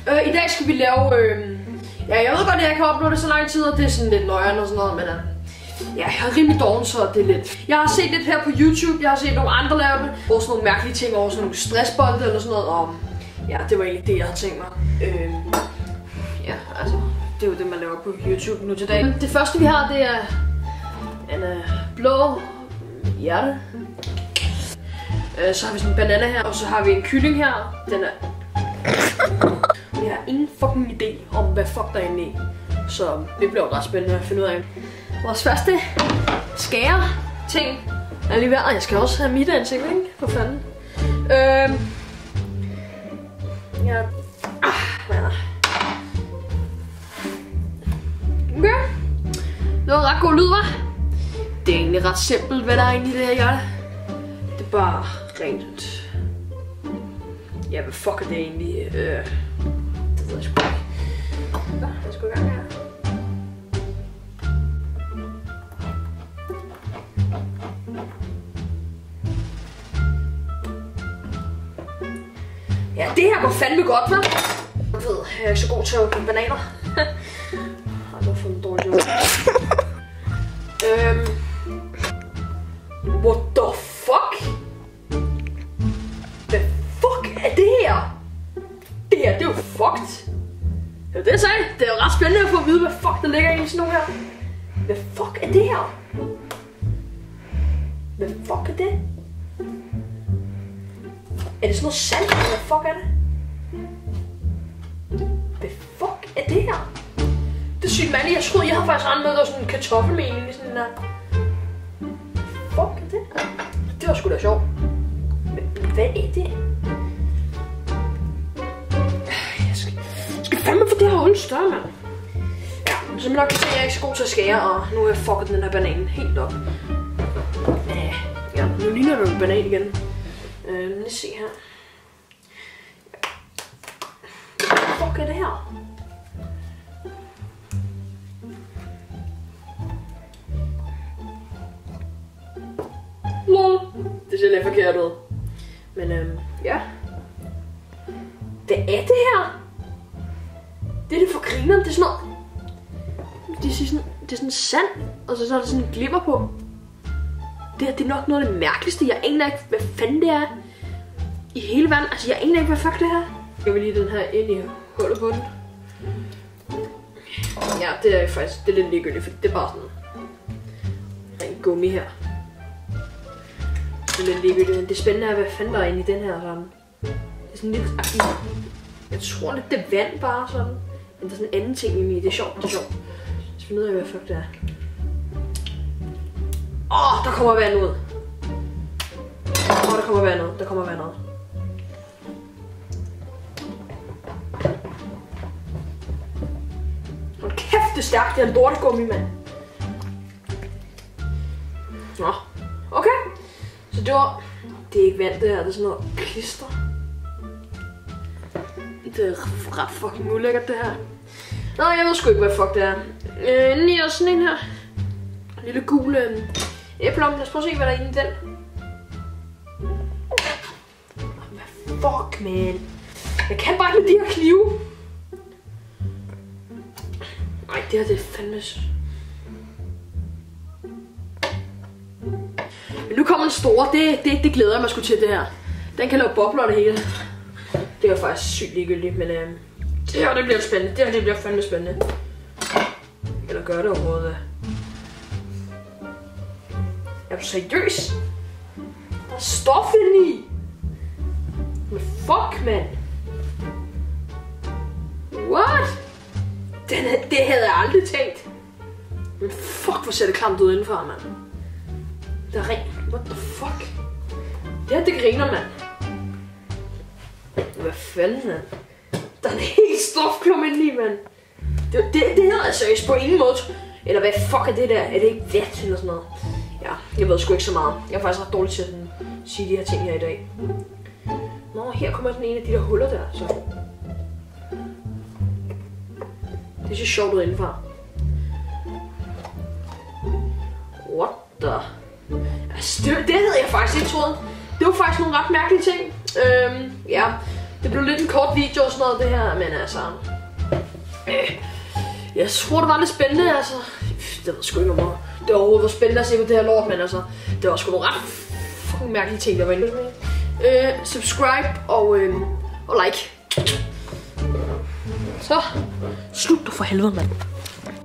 I dag skal vi lave... ja, jeg ved godt, at jeg kan uploade det så lang tid, og det er sådan lidt nøjeren og sådan noget, men... ja, jeg er rimelig doven, så det er lidt... Jeg har set lidt her på YouTube, jeg har set nogle andre lave det. Og sådan nogle mærkelige ting over sådan nogle stressbolde eller sådan noget, og... ja, det var egentlig det, jeg havde tænkt mig. Ja, altså... det er jo det, man laver på YouTube nu til dag. Det første, vi har, det er... en blå... hjerte. Så har vi sådan en banana her, og så har vi en kylling her. Den er... jeg har ingen fucking idé om, hvad fuck der er inde i. Så det bliver ret spændende at finde ud af. Vores første skære ting er lige værd. Jeg skal også have mit ansigt, ikke? For fanden. Ja. Okay. Det var ret god lyd, hva'? Det er egentlig ret simpelt, hvad der er inde i det her hjerte. Det er bare rent... ja, hvad fuck er det egentlig? Det ved jeg sgu ikke. Nå, lad os gå i gang her. Ja, det her går fandme godt, hva'? Jeg ved, jeg er ikke så god til at åbne bananer. Jeg har fået en dårlig job. What the fuck? Hvad fuck er det her? Det her, det er jo fucked. Det er det, jeg sagde. Det er jo ret spændende at få at vide, hvad fuck der ligger i sådan nogle her. Hvad fuck er det her? Hvad fuck er det? Er det sådan noget sand? Hvad fuck er det? Hvad fuck er det her? Det er sygt mærkeligt. Jeg troede, jeg havde faktisk regnet med, at der var sådan en kartoffelmening i sådan der. Fuck er det? Det var sgu da sjovt. Hvad er det? Jeg skal fandme få det her hul større, mand. Ja, som I nok kan se, jeg er ikke så god til at skære, og nu har jeg fucket den her banan helt op. Ja, nu ligner det en banan igen. Lad os se her. Hvad fuck er det her? Lol. Det ser lidt forkert ud. Men ja. Hvad er det her? Det er det for grineren. Det er sådan noget. Det er sådan sand. Og så er der sådan en glimmer på. Det her, det er nok noget af det mærkeligste. Jeg aner ikke, hvad fanden det er i hele verden. Altså, jeg aner ikke, hvad fuck det er. Jeg vil lige den her ind i hullet på den. Ja, det er faktisk, det er lidt ligegyldigt, for det er bare sådan en gummi her. Det er lidt ligegyldigt. Det spændende er, hvad fanden der er inde i den her sådan. Det er sådan lidt... jeg tror lidt, det er vand bare sådan. Men der er sådan en anden ting inde i. Det er sjovt, det er sjovt. Så finder ud af, hvad fuck det er. Der kommer vand ud. Der kommer vand ud. Der kommer vand ud. Hold kæft, det er stærkt. Det er en lortegummi, mand. Nå, okay. Så det var... det er ikke vand, det her. Det er sådan noget klister. Det er ret fucking ulækkert, det her. Nå, jeg ved sgu ikke, hvad fuck det er. Lige også sådan en her. En lille gul æblom. Lad os prøve at se, hvad der er inde i den. Hvad fuck, man? Jeg kan bare ikke med de her knive. Nej, det her, det er fandme... men nu kommer den store. Det glæder jeg mig sgu til, det her. Den kan lave bobler det hele. Det er faktisk sygt ligegyldigt, men det her, det bliver spændende. Det her, det bliver fandme spændende. Eller gør det overhovedet. Er du seriøs? Der er stof inde i. Men fuck, mand. What? Det havde jeg aldrig tænkt. Men fuck, hvor ser det klamt ud indenfor, mand. Det er rent. What the fuck? Det her, det griner, mand. Hvad fanden, mand? Der er en helt stofklum inde i, mand. Det hedder jeg seriøst på ingen måde. Eller hvad fuck er det der? Er det ikke vat eller sådan noget? Ja, jeg ved sgu ikke så meget. Jeg er faktisk ret dårlig til at sige de her ting her i dag. Nå, her kommer sådan en af de der huller der, så. Det ser sjovt ud indenfor. What the? Altså, det havde jeg faktisk ikke troet. Det var faktisk nogle ret mærkelige ting. Ja, Det blev lidt en kort video og sådan noget, det her, men altså... jeg tror, det var lidt spændende, altså. Det var sgu ikke noget. Det var overhovedet spændende at se på det her lort, men altså... Det var sgu nogle ret fucking mærkelige ting, der var inde med. Subscribe og like. Så, slut for helvede, mand.